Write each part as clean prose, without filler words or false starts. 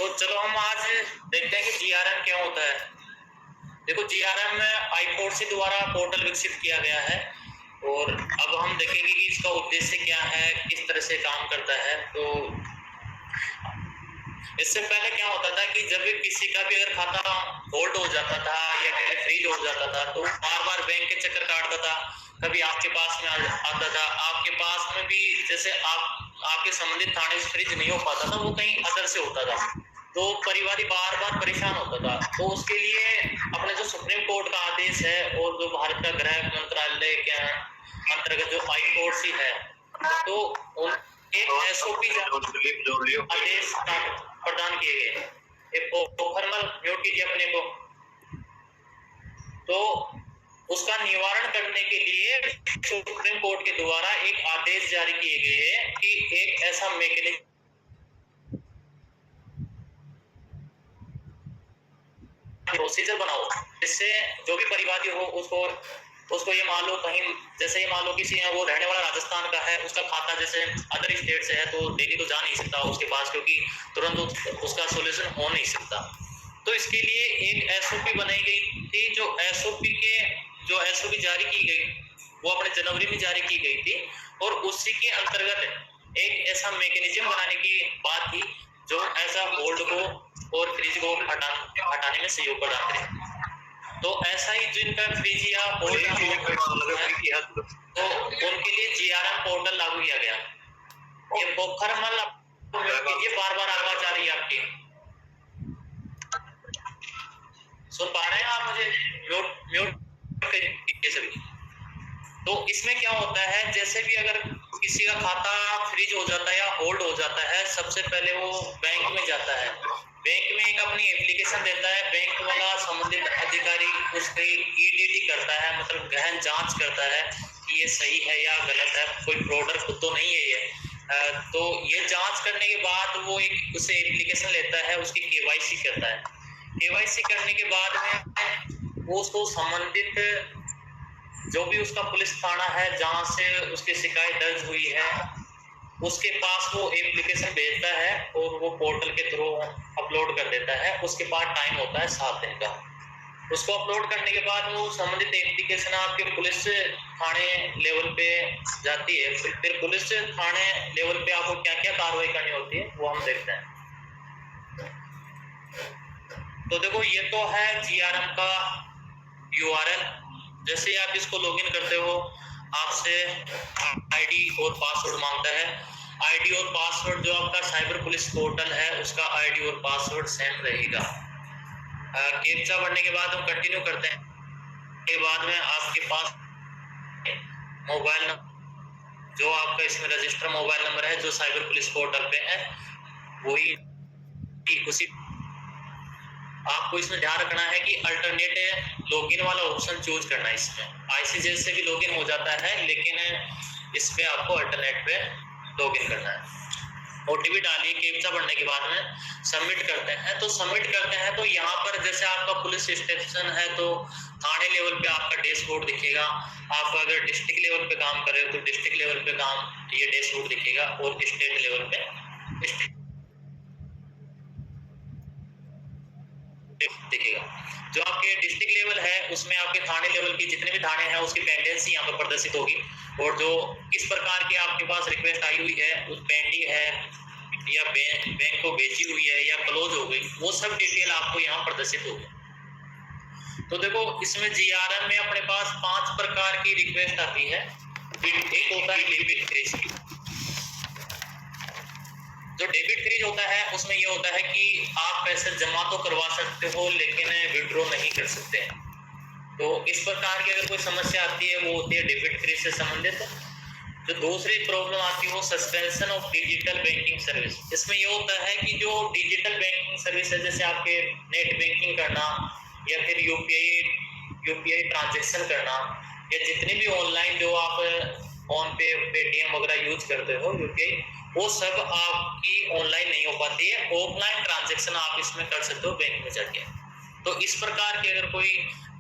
तो चलो हम आज देखते हैं कि जीआरएम क्या होता है। देखो, जीआरएम में आईफोर्सी द्वारा पोर्टल विकसित किया गया है और अब हम देखेंगे कि इसका उद्देश्य क्या है, किस तरह से काम करता है। तो इससे पहले क्या होता था कि जब भी किसी का भी अगर खाता होल्ड हो जाता था या फिर फ्रीज हो जाता था तो बार बार बैंक के चक्कर काटता था। कभी आपके पास में आता था, आपके पास में भी जैसे आपके संबंधित थाने से फ्रीज नहीं हो पाता था, वो कहीं अदर से होता था, तो परिवार बार बार परेशान होता था। तो उसके लिए अपने जो सुप्रीम कोर्ट का आदेश है और जो भारत का गृह मंत्रालय के अंतर्गत जो हाईकोर्ट है, तो एक एसओपी आदेश प्रदान किए गए। एक पोखरमल म्यूट कीजिए अपने को। तो उसका निवारण करने के लिए सुप्रीम कोर्ट के द्वारा एक आदेश जारी किए गए हैं कि एक ऐसा मैकेनिज्म प्रोसीजर बनाओ जिससे जो भी परिवादी हो उसको ये मान लो कहीं, जैसे ये मान लो किसी वो रहने वाला राजस्थान का है, उसका खाता जैसे अदर स्टेट से है तो दिल्ली तो जा नहीं सकता उसके पास, क्योंकि तुरंत उसका सोल्यूशन हो नहीं सकता। तो इसके लिए एक एसओपी बनाई गई थी। जो एसओपी जारी की गई वो अपने जनवरी में जारी की गई थी और उसी के अंतर्गत एक ऐसा मैकेनिज्म बनाने की बात थी जो ऐसा होल्ड को और फ्रीज को हटाने में सहयोग प्रदान करे। तो ऐसा ही जिनका फ्रीज या होल्ड तो उनके लिए जीआरएम पोर्टल लागू किया गया। ये पोखरमल कीजिए, बार बार आवाज आ रही है आपकी, सुन पा रहे हैं आप मुझे? म्यूट कीजिए सभी। तो इसमें क्या होता है, जैसे भी अगर किसी का खाता फ्रीज हो जाता है या होल्ड हो जाता है, सबसे पहले वो बैंक में जाता है। बैंक में एक अपनी एप्लीकेशन देता है, बैंक वाला संबंधित अधिकारी उसकी ईडीडी करता है, मतलब गहन जांच करता है कि ये सही है या गलत है, कोई फ्रॉड खुद तो नहीं है ये। तो ये जांच करने के बाद वो एक उसे एप्लीकेशन लेता है, उसकी केवाईसी करता है। केवाईसी करने के बाद में वो उसको संबंधित जो भी उसका पुलिस थाना है जहां से उसकी शिकायत दर्ज हुई है उसके पास वो एप्लीकेशन भेजता है और वो पोर्टल के थ्रू अपलोड कर देता है। उसके बाद टाइम होता है 7 दिन का। उसको अपलोड करने के बाद वो संबंधित एप्लीकेशन आपके पुलिस थाने लेवल पे जाती है। फिर पुलिस थाने लेवल पे आपको क्या क्या कार्रवाई करनी होती है वो हम देखते हैं। तो देखो, ये तो है जीआरएम का यूआरएल। जैसे आप इसको लॉगिन करते हो आपसे आईडी और पासवर्ड मांगता है। आईडी और पासवर्ड जो आपका साइबर पुलिस पोर्टल है उसका आईडी और पासवर्ड सेम रहेगा। कैप्चा भरने के बाद हम कंटिन्यू करते हैं। के बाद में आपके पास मोबाइल नंबर जो आपका इसमें रजिस्टर मोबाइल नंबर है जो साइबर पुलिस पोर्टल पे है वही उसी आपको इसमें ध्यान रखना है कि अल्टरनेट लॉगिन वाला ऑप्शन चूज करना है। इसमें आईसीजेल से भी लॉगिन हो जाता है लेकिन इस पे आपको अल्टरनेट पे लॉगिन करना है। ओटीपी डालिए, कैप्चा भरने के बाद में सबमिट करते हैं। तो सबमिट करते हैं तो यहाँ पर जैसे आपका पुलिस स्टेशन है तो थाने लेवल पे आपका डैशबोर्ड दिखेगा। आप अगर डिस्ट्रिक्ट लेवल पे काम कर रहे हो तो डिस्ट्रिक्ट लेवल पे काम ये डैशबोर्ड दिखेगा और स्टेट लेवल पे दिखेगा। जो आपके डिस्ट्रिक्ट लेवल है उसमें आपके थाने लेवल की जितने भी थाने हैं उसकी पेंडेंसी यहाँ पर प्रदर्शित होगी और जो किस प्रकार की आपके पास रिक्वेस्ट आई हुई है, उस पेंडिंग है या बैंक को भेजी हुई है या क्लोज हो गई, वो सब डिटेल आपको यहाँ प्रदर्शित होगी। तो देखो, इसमें जीआरएम में अपने पास 5 प्रकार की रिक्वेस्ट आती है। एक होता है डेबिट फ्रीज। जो डेबिट फ्रीज होता है उसमें ये होता है कि आप पैसे जमा तो करवा सकते हो लेकिन विड्रॉ नहीं कर सकते। तो इस प्रकार की अगर कोई समस्या आती है वो होती है डेबिट फ्रीज से संबंधित। जो दूसरी प्रॉब्लम आती है वो suspension of digital banking service. इसमें ये होता है कि जो डिजिटल बैंकिंग सर्विस है, जैसे आपके नेट बैंकिंग करना या फिर यूपीआई ट्रांजेक्शन करना या जितने भी ऑनलाइन जो आप फोन पे, पेटीएम वगैरह यूज करते हो यूपीआई, वो सब आपकी ऑनलाइन नहीं हो पाती है। ऑफलाइन ट्रांजैक्शन आप इसमें कर सकते हो बैंक में जाके। तो इस प्रकार की अगर कोई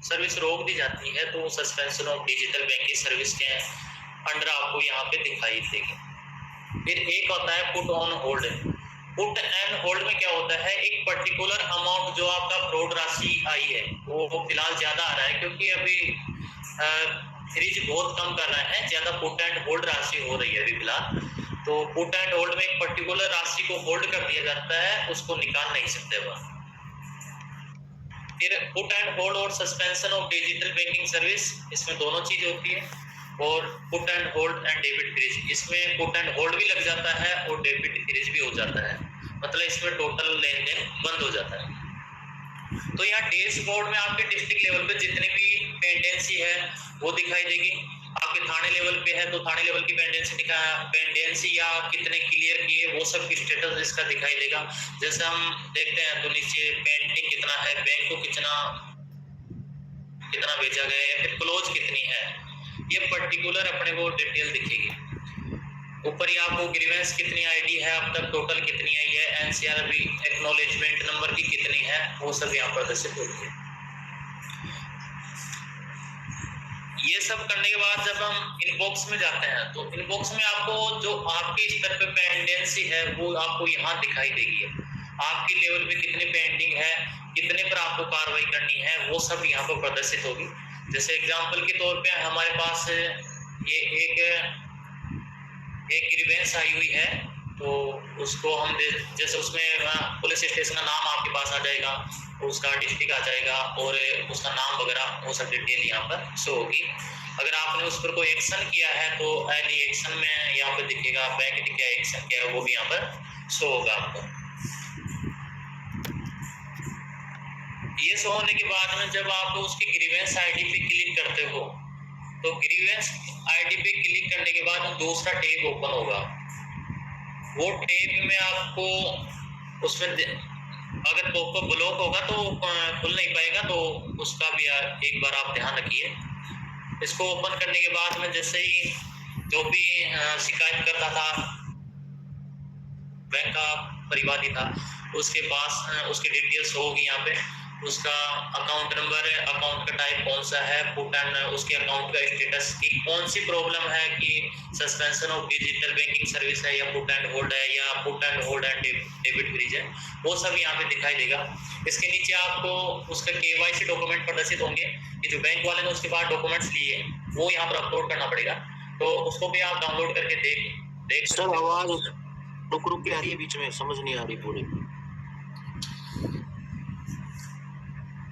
सर्विस रोक दी जाती है तो suspension of digital banking service के अंडर आपको यहाँ पे दिखाई देगी। फिर एक होता है put on hold. Put and hold में क्या होता है, एक पर्टिकुलर अमाउंट जो आपका फ्रॉड राशि आई है वो फिलहाल ज्यादा आ रहा है क्योंकि अभी फ्रिज बहुत कम कर रहे हैं, ज्यादा पुट एंड होल्ड राशि हो रही है अभी फिलहाल। तो पुट एंड होल्ड में एक पर्टिकुलर राशि को होल्ड कर दिया जाता है, उसको निकाल नहीं सकते वह। फिर पुट एंड होल्ड और suspension of digital banking service, इसमें दोनों चीज होती है। और put and hold and debit freeze, इसमें पुट एंड होल्ड भी लग जाता है और डेबिट फ्रीज भी हो जाता है, मतलब इसमें टोटल लेन देन बंद हो जाता है। तो यहाँ डैशबोर्ड में आपके डिस्ट्रिक्ट लेवल पे जितनी भी पेंडेंसी है वो दिखाई देगी। आपके थाने लेवल पे है तो थाने लेवल की पेंडेंसी या कितने क्लियर किए वो सब स्टेटस इसका दिखाई देगा। जैसे हम देखते हैं तो नीचे पेंडिंग कितना है, बैंक को कितना भेजा गया है, फिर क्लोज कितनी है, ये पर्टिकुलर अपने को डिटेल दिखेगी। ऊपर ही आपको ग्रीवेंस कितनी आईडी है, अब तक टोटल कितनी आई है, एनसीआरबी एक्नॉलेजमेंट नंबर की कितनी है, वो सब यहाँ प्रदर्शित होती है। ये सब करने के बाद जब हम इनबॉक्स में जाते हैं तो इनबॉक्स में आपको जो आपके स्तर पे पेंडेंसी है वो आपको यहाँ दिखाई देगी। आपकी लेवल पे कितनी पेंडिंग है, कितने पर आपको कार्रवाई करनी है, वो सब यहाँ पर प्रदर्शित होगी। जैसे एग्जाम्पल के तौर पे हमारे पास ये एक ग्रीवेंस आई हुई है, तो उसको हम जैसे उसमें पुलिस स्टेशन का नाम आपके पास आ जाएगा, उसका डिस्ट्रिक्ट आ जाएगा और उसका नाम वगैरह वो सब डिटेल यहाँ पर शो होगी। अगर आपने उस पर कोई एक्शन किया है तो एनी एक्शन में यहाँ पर दिखेगा, बैंक ने क्या एक्शन किया है वो भी यहाँ पर शो होगा आपको। ये शो होने के बाद में जब आप उसकी ग्रीवेंस आईडी पे क्लिक करते हो तो ग्रीवेंस आईडी पे क्लिक करने के बाद दूसरा टैब ओपन होगा। वो टैब में आपको उसमें अगर पॉपअप ब्लॉक होगा तो खुल नहीं पाएगा, तो उसका भी एक बार आप ध्यान रखिए। इसको ओपन करने के बाद में जैसे ही जो भी शिकायत करता था बैंक का परिवादी था उसके पास उसकी डिटेल्स होगी यहाँ पे, उसका अकाउंट नंबर है, अकाउंट का टाइप कौन सा है, पुट एंड उसके अकाउंट का स्टेटस की कौन सी प्रॉब्लम है कि suspension of digital banking service है या पुट एंड होल्ड है या put and hold and debit freeze है, वो सब यहाँ पे दिखाई देगा। इसके नीचे आपको उसका केवाईसी डॉक्यूमेंट प्रदर्शित होंगे कि जो बैंक वाले ने उसके बाद डॉक्यूमेंट्स लिए वो यहाँ पर अपलोड करना पड़ेगा, तो उसको भी आप डाउनलोड करके देख सर आवाज रुक के आ रही है, बीच में समझ नहीं आ रही पूरी।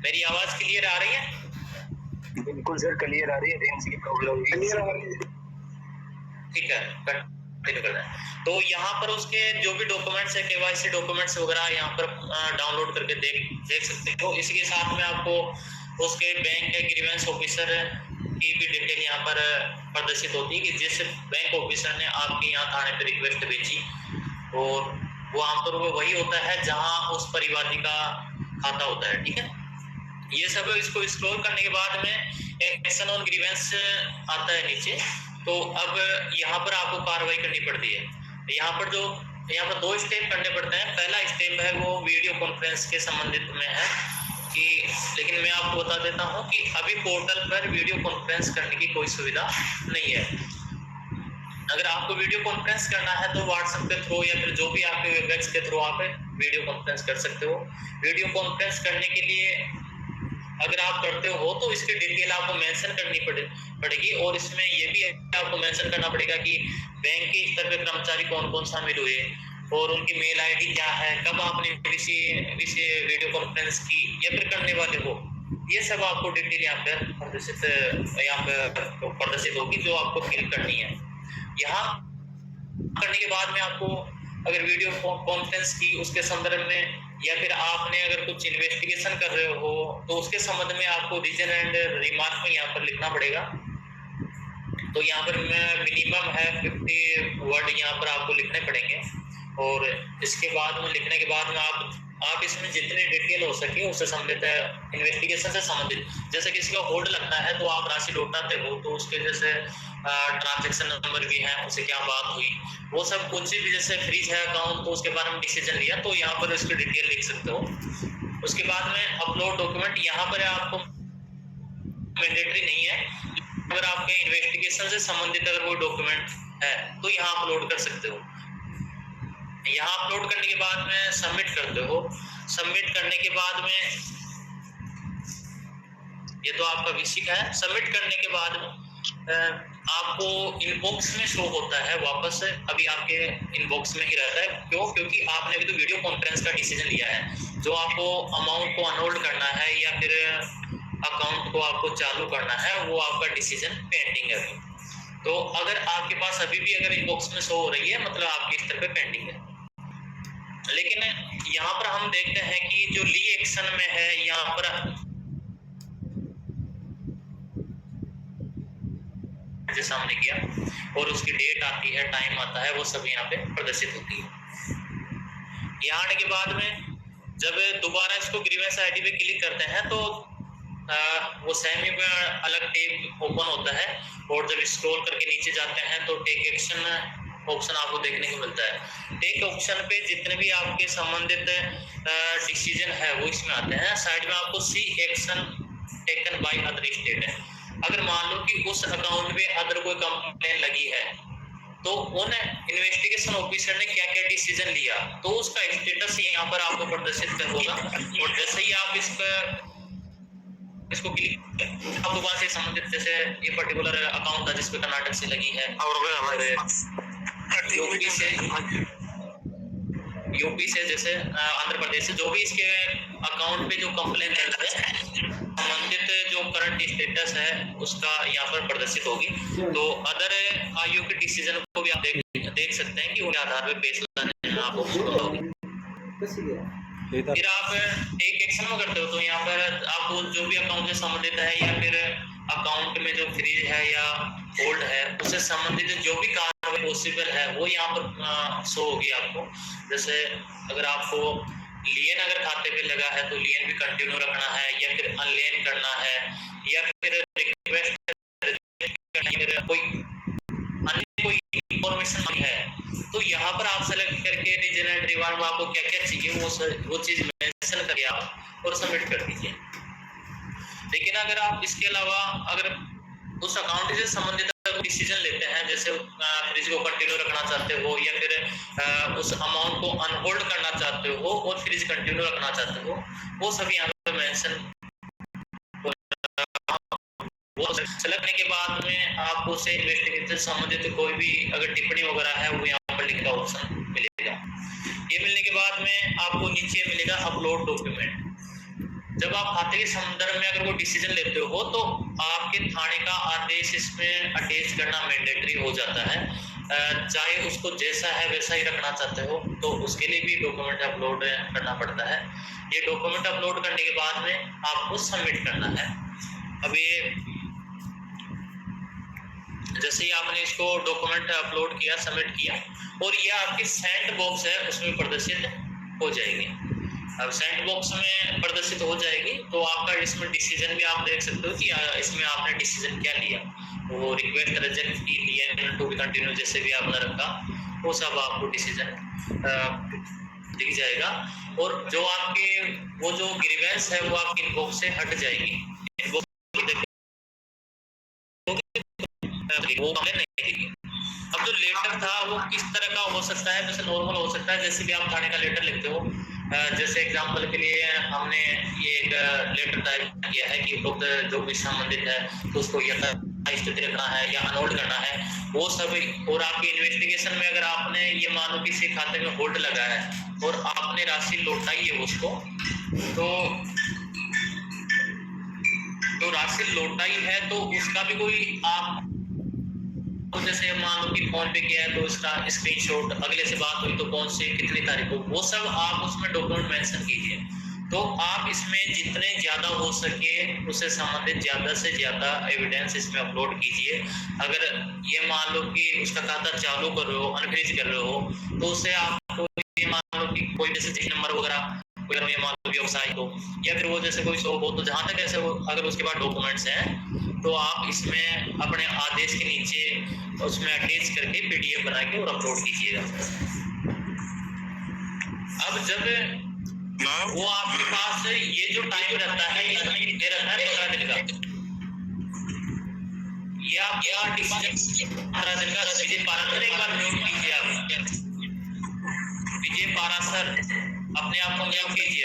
मेरी आवाज क्लियर आ रही है? बिल्कुल सर क्लियर आ रही है, रेंज की प्रॉब्लम क्लियर आ रही है। ठीक है, कंटिन्यू करना है। तो यहाँ पर उसके जो भी डॉक्यूमेंट्स है, केवाईसी डॉक्यूमेंट्स वगैरह यहाँ पर डाउनलोड करके देख सकते हो। इसी के साथ में आपको उसके बैंक के ग्रीवेंस ऑफिसर की भी डिटेल यहाँ पर प्रदर्शित होती है कि जिस बैंक ऑफिसर ने आपके यहाँ थाने पर रिक्वेस्ट भेजी, और वो आमतौर पर वही होता है जहाँ उस परिवादी का खाता होता है। ठीक है, ये सब इसको स्क्रॉल करने के बाद में एक्शन ऑन ग्रीवेंस आता है नीचे, तो अब यहाँ पर आपको कार्रवाई करनी पड़ती है। यहाँ पर दो स्टेप करने पड़ते हैं। पहला स्टेप है वो वीडियो कॉन्फ्रेंस के संबंधित में है कि, लेकिन मैं आपको बता देता हूँ कि अभी पोर्टल पर वीडियो कॉन्फ्रेंस करने की कोई सुविधा नहीं है। अगर आपको वीडियो कॉन्फ्रेंस करना है तो व्हाट्सएप के थ्रू या फिर जो भी आपके वेबसाइट के थ्रू आप वीडियो कॉन्फ्रेंस कर सकते हो। वीडियो कॉन्फ्रेंस करने के लिए अगर आप करते हो तो इसकी डिटेल आपको मेंशन करनी पड़ेगी, और इसमें ये भी आपको मेंशन करना पड़ेगा कि बैंक के स्तर पे कर्मचारी कौन कौन शामिल हुए और उनकी मेल आईडी क्या है, कब आपने वीडियो कॉन्फ्रेंस की या फिर करने वाले हो, ये सब आपको डिटेल यहाँ पर प्रदर्शित होगी जो आपको फिल करनी है। यहाँ करने के बाद में आपको अगर वीडियो कॉन्फ्रेंस की उसके संदर्भ में या फिर आपने अगर कुछ इन्वेस्टिगेशन कर रहे हो तो उसके संबंध में आपको रीजन एंड रिमार्क में यहाँ पर लिखना पड़ेगा। तो यहाँ पर मिनिमम है 50 वर्ड यहाँ पर आपको लिखने पड़ेंगे, और इसके बाद में लिखने के बाद में आप इसमें जितनी डिटेल हो सके उससे संबंधित इन्वेस्टिगेशन से संबंधित, जैसे किसी का होल्ड लगता है तो आप राशि लौटाते हो तो उसके जैसे ट्रांजैक्शन नंबर भी है, उससे क्या बात हुई, वो सब कुछ भी, जैसे फ्रीज है अकाउंट तो उसके बारे में डिसीजन लिया तो यहाँ पर इसकी डिटेल लिख सकते हो। उसके बाद में अपलोड डॉक्यूमेंट यहाँ पर आपको मैंडेटरी नहीं है, अगर आपके इन्वेस्टिगेशन से संबंधित अगर कोई डॉक्यूमेंट है तो यहाँ अपलोड कर सकते हो। यहाँ अपलोड करने के बाद में सबमिट करते हो। सबमिट करने के बाद में ये तो आपका बेसिक है। सबमिट करने के बाद में आपको इनबॉक्स में शो होता है वापस, अभी आपके इनबॉक्स में ही रहता है। क्यों? क्योंकि आपने अभी तो वीडियो कॉन्फ्रेंस का डिसीजन लिया है। जो आपको अमाउंट को अनहोल्ड करना है या फिर अकाउंट को आपको चालू करना है, वो आपका डिसीजन पेंडिंग है अभी। तो अगर आपके पास अभी भी अगर इनबॉक्स में शो हो रही है, मतलब आपके स्तर पे पेंडिंग है। लेकिन यहाँ पर हम देखते हैं कि जो ली एक्शन में है, यहाँ पर सामने किया और उसकी डेट आती है, टाइम आता है, वो सब यहाँ पे प्रदर्शित होती है। यहाँ आने के बाद में जब दोबारा इसको ग्रीवेंस आईडी पे क्लिक करते हैं तो वो सेम ही अलग टेब ओपन होता है, और जब स्क्रॉल करके नीचे जाते हैं तो टेक एक्शन ऑप्शन आपको देखने को मिलता है। टेक ऑप्शन पे जितने भी आपके संबंधित डिसीजन है वो इसमें आते हैं। साइड में आपको see action taken by other state है। अगर मान लो कि उस अकाउंट में अदर कोई कंप्लेन लगी है तो उन इन्वेस्टिगेशन ऑफिसर ने क्या क्या डिसीजन लिया, तो उसका स्टेटस यहाँ पर आपको प्रदर्शित कर होगा। और जैसे ही आप इसको क्लिक आपको वहां से संबंधित, जैसे ये पर्टिकुलर अकाउंट था जिसपे कर्नाटक से लगी है और यूपी से जैसे आंध्र प्रदेश से, जो भी इसके अकाउंट पे जो कंप्लेन है संबंधित जो करंट स्टेटस है उसका यहाँ पर प्रदर्शित होगी। तो अदर आयोग के डिसीजन को भी आप देख सकते हैं कि उनके आधार पे पेश लाने में आपको मुश्किल होगी। फिर आप टेक एक्शन में करते हो तो यहाँ पर आपको जो भी अकाउंट से संबंधित है या फिर अकाउंट में जो फ्रीज है या होल्ड है उससे संबंधित जो भी कार्य पॉसिबल है वो यहाँ पर शो होगी आपको। जैसे अगर आपको लियन अगर खाते पे लगा है तो लियन भी कंटिन्यू रखना है, या फिर अनलेन करना है, या फिर रिक्वेस्ट कोई अन्य कोई इंफॉर्मेशन है, तो यहाँ पर आप सेलेक्ट करके रीजन एंड रिवार्ड में आपको क्या क्या चाहिए वो चीज मेंशन करके आप और सबमिट कर दीजिए। लेकिन अगर आप इसके अलावा अगर उस अकाउंट से संबंधित डिसीजन लेते हैं, जैसे फ्रिज को कंटिन्यू रखना चाहते हो या फिर उस अमाउंट को अनहोल्ड करना चाहते हो और फ्रिज कंटिन्यू रखना चाहते हो, वो सभी यहाँ पे मेंशन वो सेलेक्ट करने के बाद में आपको से इन्वेस्टिगेशन से संबंधित कोई भी अगर टिप्पणी वगैरह है वो यहाँ पर लिखा ऑप्शन मिलेगा। ये मिलने के बाद में आपको नीचे मिलेगा अपलोड डॉक्यूमेंट। जब आप खाते के संदर्भ में अगर वो डिसीजन लेते हो तो आपके थाने का आदेश इसमें अटैच करना मैंडेटरी हो जाता है। चाहे उसको जैसा है वैसा ही रखना चाहते हो तो उसके लिए भी डॉक्यूमेंट अपलोड करना पड़ता है। ये डॉक्यूमेंट अपलोड करने के बाद में आपको सबमिट करना है। अभी जैसे ही आपने इसको डॉक्यूमेंट अपलोड किया, सबमिट किया, और ये आपकी सेंड बॉक्स है उसमें प्रदर्शित हो जाएगी। अब सेंड बॉक्स में प्रदर्शित हो जाएगी तो आपका इसमें डिसीजन भी आप देख सकते हो कि इसमें आपने डिसीजन क्या लिया। वो रिक्वेस्ट रिजेक्ट की लिया, टू बी कंटिन्यू जैसे भी आपने रखा वो सब आपको डिसीजन दिख जाएगा। और जो आपके वो जो ग्रीवेंस है वो आपकी इनबॉक्स से हट जाएगी। वो नहीं। अब जो लेटर था वो किस तरह का हो सकता है, जैसे नॉर्मल हो सकता है, जैसे भी आप थाने का लेटर लिखते हो। जैसे एग्जांपल के लिए हमने ये एक लेटर टाइप किया है कि जो भी संबंधित है तो उसको स्थिति रखना है या अनहोल्ड करना है वो सब। और आपकी इन्वेस्टिगेशन में अगर आपने ये मानो किसी खाते में होल्ड लगा है और आपने राशि लौटाई है उसको, तो राशि लौटाई है तो उसका भी कोई आप तो जैसे मान लो कि फोन पे किया है तो इसका स्क्रीनशॉट, अगले से बात हुई तो कौन से कितनी तारीख को, वो सब आप उसमें डॉक्यूमेंट मेंशन कीजिए। तो आप इसमें जितने ज्यादा हो सके उससे संबंधित ज्यादा से ज्यादा एविडेंस इसमें अपलोड कीजिए। अगर ये मान लो कि उसका खाता चालू कर रहे हो, अनफ्रीज कर रहे हो, तो उससे आपको ये मान लो कि कोई जैसे नंबर वगैरह ये मान लो व्यवसाय हो या फिर वो जैसे कोई शॉप हो, तो जहां तक ऐसे हो अगर उसके बाद डॉक्यूमेंट्स हैं तो आप इसमें अपने आदेश के नीचे उसमें अटैच करके पीडीएफ बना के और अपलोड कीजिएगा। अब जब वो आपके पास ये जो टाइम रहता है ये रहता है 15 दिन का, ये आप क्या डिसीजन 15 दिन का पालन करें, एक बार नोट कीजिए आप। पारासर अपने आप को म्यूट कीजिए।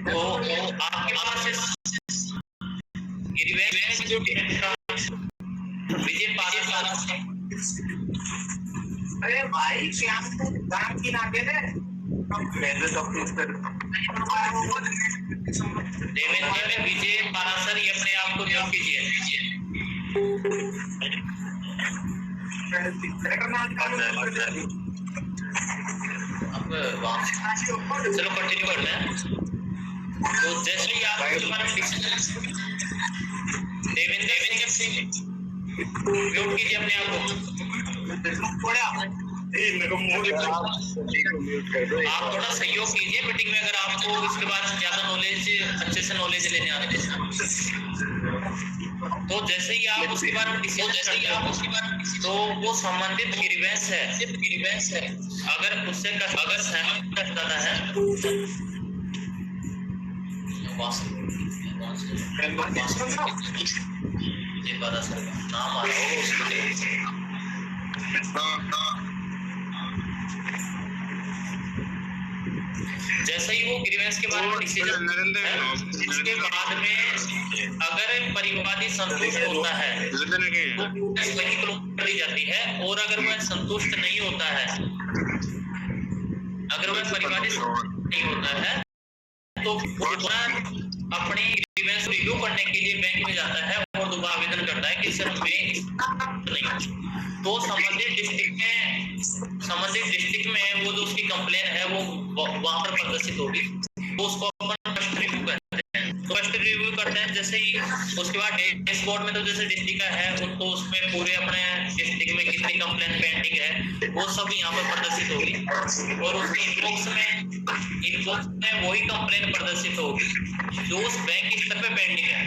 तो आपके पास विजय पारासर। अरे भाई क्या दाम की ना दे दे देवेंद्र विजय पारासर ये अपने आप को म्यूट कीजिए। चलो कंटिन्यू करते हैं। तो जैसे ही आप देवेंद्र सिंह म्यूट कीजिए अपने आप को। आप थोड़ा सहयोग कीजिए मीटिंग में, अगर आपको इसके बारे में ज्यादा नॉलेज, अच्छे से नॉलेज लेने आते हैं। तो जैसे ही आप उसके बारे में तो वो संबंधित ग्रीवेंस है, अगर उससे अगर सहमत कर जाता है ये पता सर नाम आ रहा होगा उसके। जैसे ही वो ग्रीवेंस के बारे में डिसीजन, इसके बाद में अगर परिवादी संतुष्ट होता है तो वही क्लोज कर दी जाती है, और अगर वह संतुष्ट नहीं होता है, अगर वह परिवादी संतुष्ट नहीं होता है तो अपनी ग्रीवेंस रिव्यू करने के लिए बैंक में जाता है और दोबारा आवेदन करता है कि सर मैं नहीं। तो संबंधित डिस्ट्रिक्ट में वो जो उसकी कंप्लेन है वो वहां पर प्रदर्शित होगी, तो उसको अपन फर्स्ट रिव्यू करते हैं। तो फर्स्ट रिव्यू करते हैं जैसे ही उसके बाद डैशबोर्ड में तो जैसे डिस्ट्रिक्ट का है उनको उसमें पूरे अपने डिस्ट्रिक्ट में कितनी कंप्लेन पेंडिंग है वो सब यहाँ पर प्रदर्शित होगी, और उसके इनबॉक्स में वही कंप्लेन प्रदर्शित होगी जो उस बैंक स्तर पे पेंडिंग है।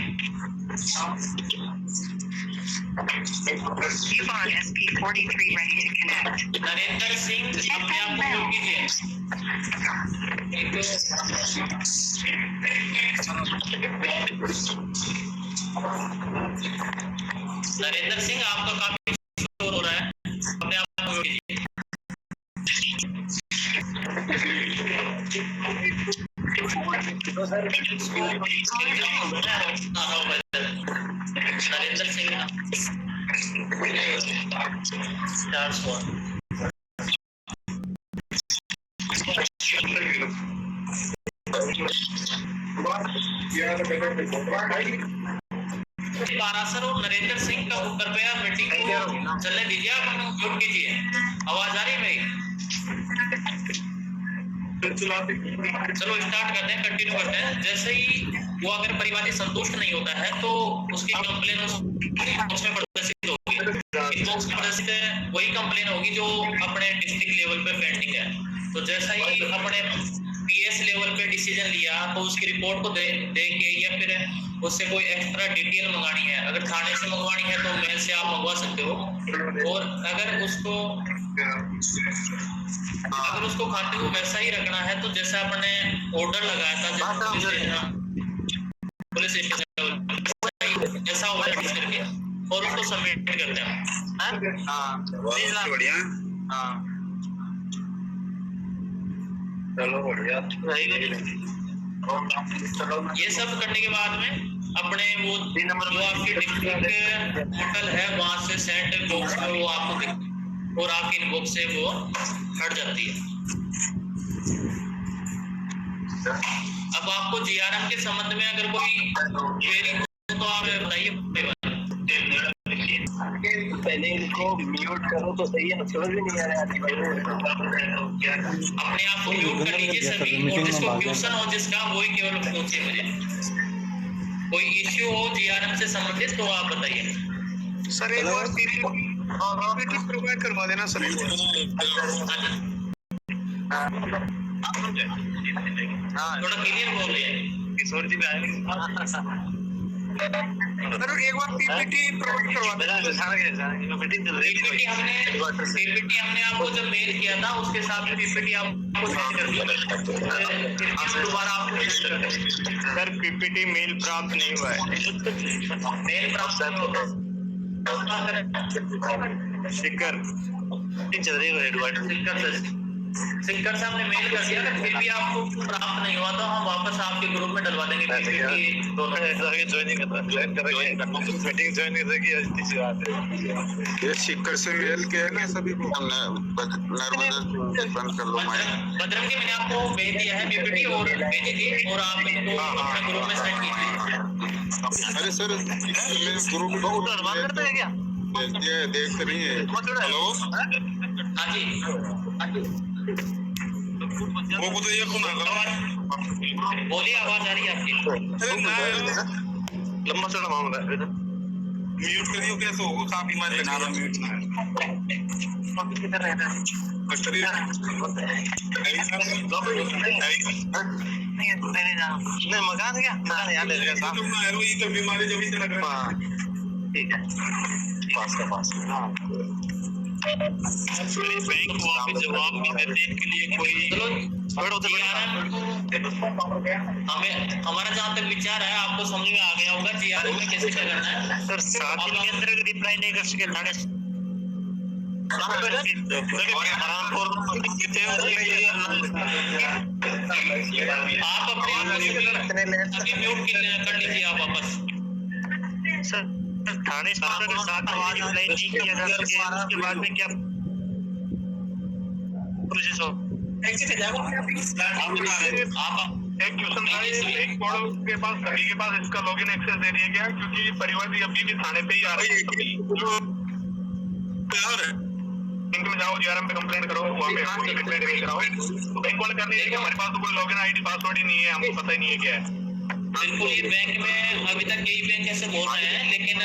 SP43 ready to connect. Narendra Singh अपने आप को म्यूट कीजिए। नरेंद्र सिंह आपका काफी शोर हो रहा है, अपने आप को म्यूट कीजिए। नरेंद्र सिंह पारासर और नरेंद्र सिंह का कृपया मीटिंग को चलने दीजिए। आप म्यूट कीजिए। आवाज आ रही है मेरी? चलो स्टार्ट करते हैं, कंटिन्यू करते हैं। जैसे ही वो अगर परिवादी संतुष्ट नहीं होता है तो उसकी कंप्लेन उसमें प्रदर्शित होगी, इनबॉक्स में प्रदर्शित वही कंप्लेन होगी जो अपने डिस्ट्रिक्ट लेवल पे पेंडिंग है। तो जैसा ही अपने पीएस लेवल पे डिसीजन लिया तो उसकी रिपोर्ट को दे के या फिर उससे कोई एक्स्ट्रा डिटेल मंगानी है, अगर थाने से मंगवानी है तो मेल से आप मंगवा सकते हो, और अगर उसको खाते को वैसा ही रखना है तो जैसा अपने ऑर्डर लगाया था पुलिस स्टेशन जैसा ऑर्डर करके और उसको सबमिट करते हैं। बढ़िया। चलो बढ़िया। ये सब करने के बाद में अपने वो जो आपकी डिस्ट्रिक्ट पोर्टल है वहां से सेंड बॉक्स में वो आपको और आपके इनबॉक्स से वो हट जाती है। अब आपको जीआरएम के संबंध में अगर कोई क्वेरी हो तो आप बताइए। पहले इनको म्यूट करो तो सही है ना, समझ भी नहीं आ रहा है। अपने आप को म्यूट कर लीजिए सभी, और जिसको क्वेश्चन हो जिसका वही केवल पूछिए मुझे। कोई इश्यू हो जीआरएम से संबंधित तो आप बताइए। सर एक बार पीपीटी प्रोवाइड करवा देना सर। थोड़ा क्लियर बोलिए। किशोर जी सर एक बार पीपीटी प्रोवाइड करवा देना। पीपीटी हमने आपको जब मेल किया था उसके साथ पीपीटी आपको सेंड कर दिया, हम दोबारा आपको सेंड कर देंगे। सर पीपीटी मेल प्राप्त नहीं हुआ है। मेल प्राप्त शिखर चल रही है एडवर्टाइज सिंकर से हमने मेल कर दिया, अगर फिर भी आपको प्राप्त नहीं हुआ तो हम वापस आपके ग्रुप में डलवा देंगे PPT दोनों। ज्वाइनिंग मीटिंग ज्वाइन करेगी अच्छी बात है। ये सिक्कर से मेल के है ना सभी को नर्मदा बंद कर लो माइक। बजरंग जी मैंने आपको भेज दिया है PPT और भेजी थी और आप इनको अपने ग्रुप में सेंड कीजिए। अरे सर मेरे ग्रुप वो तो अनुमान करता है क्या? ये देख रही है। हेलो हाँ जी वो को तो ये कौन बोलिए, आवाज आ रही है आपकी। लंबा चौड़ा मामला है। म्यूट कर दियो कैसे होगा? काफी मार लेना है म्यूट ना किधर रहना है? कस्टडी नहीं मकान है क्या? मकान यहाँ ले लेगा साहब। तुम ना है ये तो बीमारी जो भी लग रहा है। ठीक है पास का पास। बैंक को वापस जवाब नहीं देते इनके लिए कोई चलो बड़ो से हमें हमारा जहाँ तक विचार है आपको समझ में आ गया होगा GRM में कैसे क्या करना है। सर 7 दिन के अंदर रिप्लाई नहीं कर सके थाने आप अपने म्यूट कर लीजिए आप वापस। सर थाने से अगर 7 दिन रिप्लाई नहीं किया जा सके उसके बाद में क्या प्रोसेस हो? आप एक क्वेश्चन था, एक बोर्ड के पास सभी के पास इसका लॉगिन एक्सेस दे दिया गया क्योंकि परिवार भी अभी भी थाने पे ही आ रहे हैं। बैंक में जाओ GRM पे कंप्लेंट करो, वहाँ पे आपको स्टेटमेंट नहीं कराओ। तो बैंक वाले करने लगे हमारे पास तो कोई लॉगिन ID पासवर्ड ही नहीं है, हमको पता ही नहीं है क्या है। बिल्कुल ये बैंक में अभी तक कई बैंक ऐसे बोल रहे हैं, लेकिन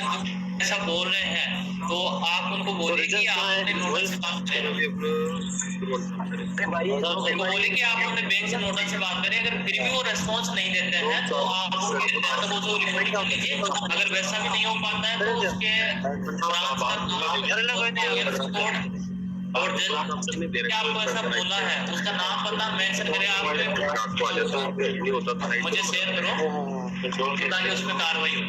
ऐसा बोल रहे हैं तो आप उनको बोलिए कि आप अपने नोडल से बात करें। उनको बोलिए कि आप अपने बैंक से नोडल से बात करें। अगर फिर भी वो रेस्पॉन्स नहीं देते हैं तो आप वो जो रिपोर्ट कर लीजिए। अगर वैसा भी नहीं हो पाता है तो उसके और क्या आपको ऐसा बोला है उसका नाम पता मेंशन करें आप मुझे शेयर करो ताकि उसमें कार्रवाई हो।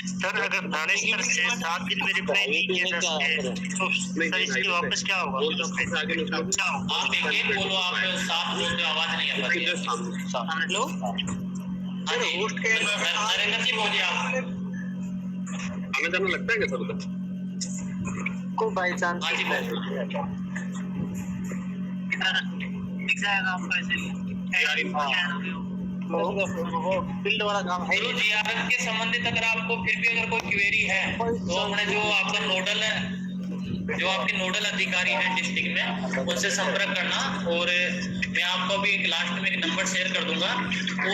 सर अगर थाने स्तर से 7 दिन में रिप्लाई नहीं किया जा सके तो सर इसकी वापस क्या होगा? आप एक बोलो, आप साफ बोलते आवाज नहीं आ रही है। हेलो हाँ जी नरेंद्र जी बोलिए आप। हमें जाना लगता है क्या सर उधर को बाई चांस हाँ जी दिख जाएगा आपको ऐसे फील्ड वाला काम है। चलो GRM के संबंधित अगर आपको फिर भी अगर कोई क्वेरी है तो अपने जो आपका नोडल है, जो आपके नोडल अधिकारी हैं डिस्ट्रिक्ट में, उनसे संपर्क करना। और मैं आपको अभी एक लास्ट में एक नंबर शेयर कर दूंगा,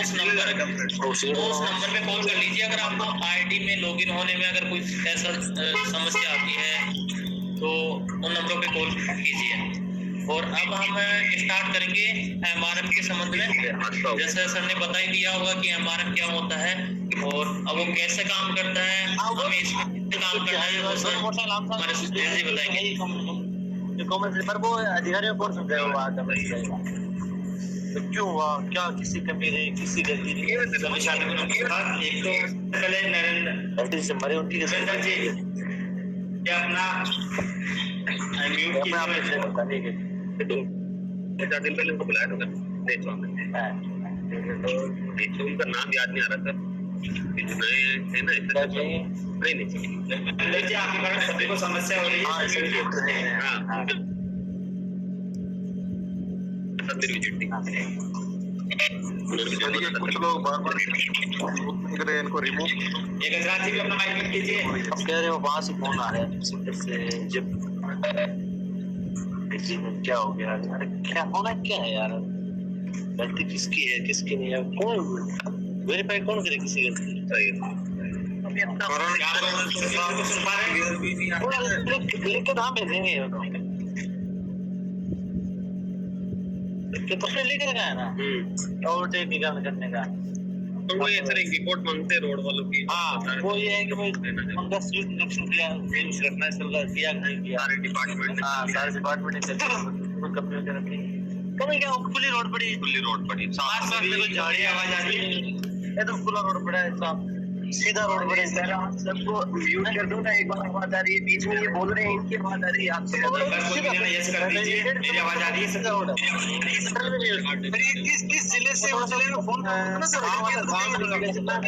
उस नंबर पे कॉल कर लीजिए। अगर आपको ID में लॉगिन होने में अगर कोई ऐसा समस्या आती है तो उन नंबरों पे कॉल कीजिए। और अब हम स्टार्ट करेंगे MRM के संबंध में। जैसे सर ने बता ही दिया होगा कि MRM क्या होता है और अब वो कैसे काम करता है, हमें इसमें काम करना है वो सर हमारे सुधीर जी बताएंगे। पर वो अधिकारी को कौन समझाएगा बात तो क्यों हुआ, क्या किसी कमी नहीं, किसी गलती नहीं। एक तो पहले नरेंद्र से मरे उनकी जी क्या अपना म्यूट कीजिए। 4 दिन पहले उनको बुलाया था नहीं तो उनका नाम याद नहीं आ रहा सर। नए है ना नहीं आपके बारे में सभी को समस्या हो रही है। हाँ कुछ लोग बार-बार इनको रिमूव। एक गजराज जी भी अपना माइक म्यूट कीजिए। अब कह रहे हो वहां से फोन आ रहा है से जब क्या हो गया? अरे क्या होना क्या है यार? गलती किसकी है किसकी नहीं है? कौन वेरीफाई कौन करे किसी गलती? सही है तो फिर लेकर गया ना ओवरटेक निकाल करने का। तो वो ये सर एक रिपोर्ट मांगते हैं रोड वालों की। हाँ वो ये है कि भाई उनका स्ट्रीट इंस्पेक्शन किया चेंज करना है सब किया नहीं किया सारे डिपार्टमेंट। हाँ सारे डिपार्टमेंट ने कंप्लेन कर रखी कभी क्या खुली रोड पड़ी खुली रोड पड़ी साफ साफ देखो झाड़ी आवाज आ रही है एकदम खुला रोड पड़ा है साफ सीधा रोड पर है। सर आप सबको म्यूट कर दो ना, एक बार आवाज आ रही है बीच में, ये बोल रहे हैं इनकी आवाज आ रही है आपसे। यस कर दीजिए, मेरी आवाज आ रही है? सीधा रोड है। किस जिले से उस जिले में फोन करना सर?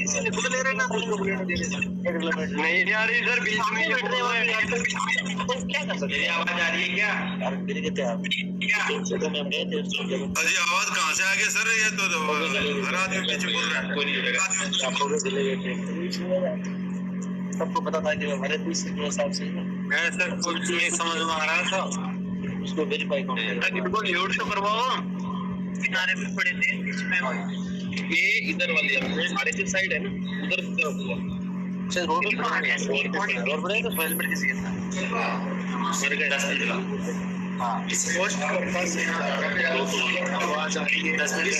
इसलिए खुद ले रहे हैं ना, उसको बुलेट दे रहे हैं। नहीं आ रही सर, बीच में ये बोल रहे हैं। क्या कर सकते मेरी आवाज आ रही है क्या? यार मेरे के क्या तो मैं गए थे अजी आवाज कहाँ से आ गई सर? ये तो हर आदमी पीछे बोल रहा है। कोई नहीं जुड़ेगा। आप लोग चले गए थे, सबको पता था कि हमारे दूसरे के हिसाब से मैं सर कुछ नहीं समझ में आ रहा था। उसको वेरीफाई करो। इनको म्यूट तो करवाओ, किनारे पे पड़े थे बीच में। ये इधर वाली हमारे जो साइड है ना, उधर की तरफ हुआ। से रोड पर रोड पर है तो फाइल पर किसी का मेरे को 10 मिनट लगा। हां इस पोस्ट पर पास आवाज आ रही है 10 मिनट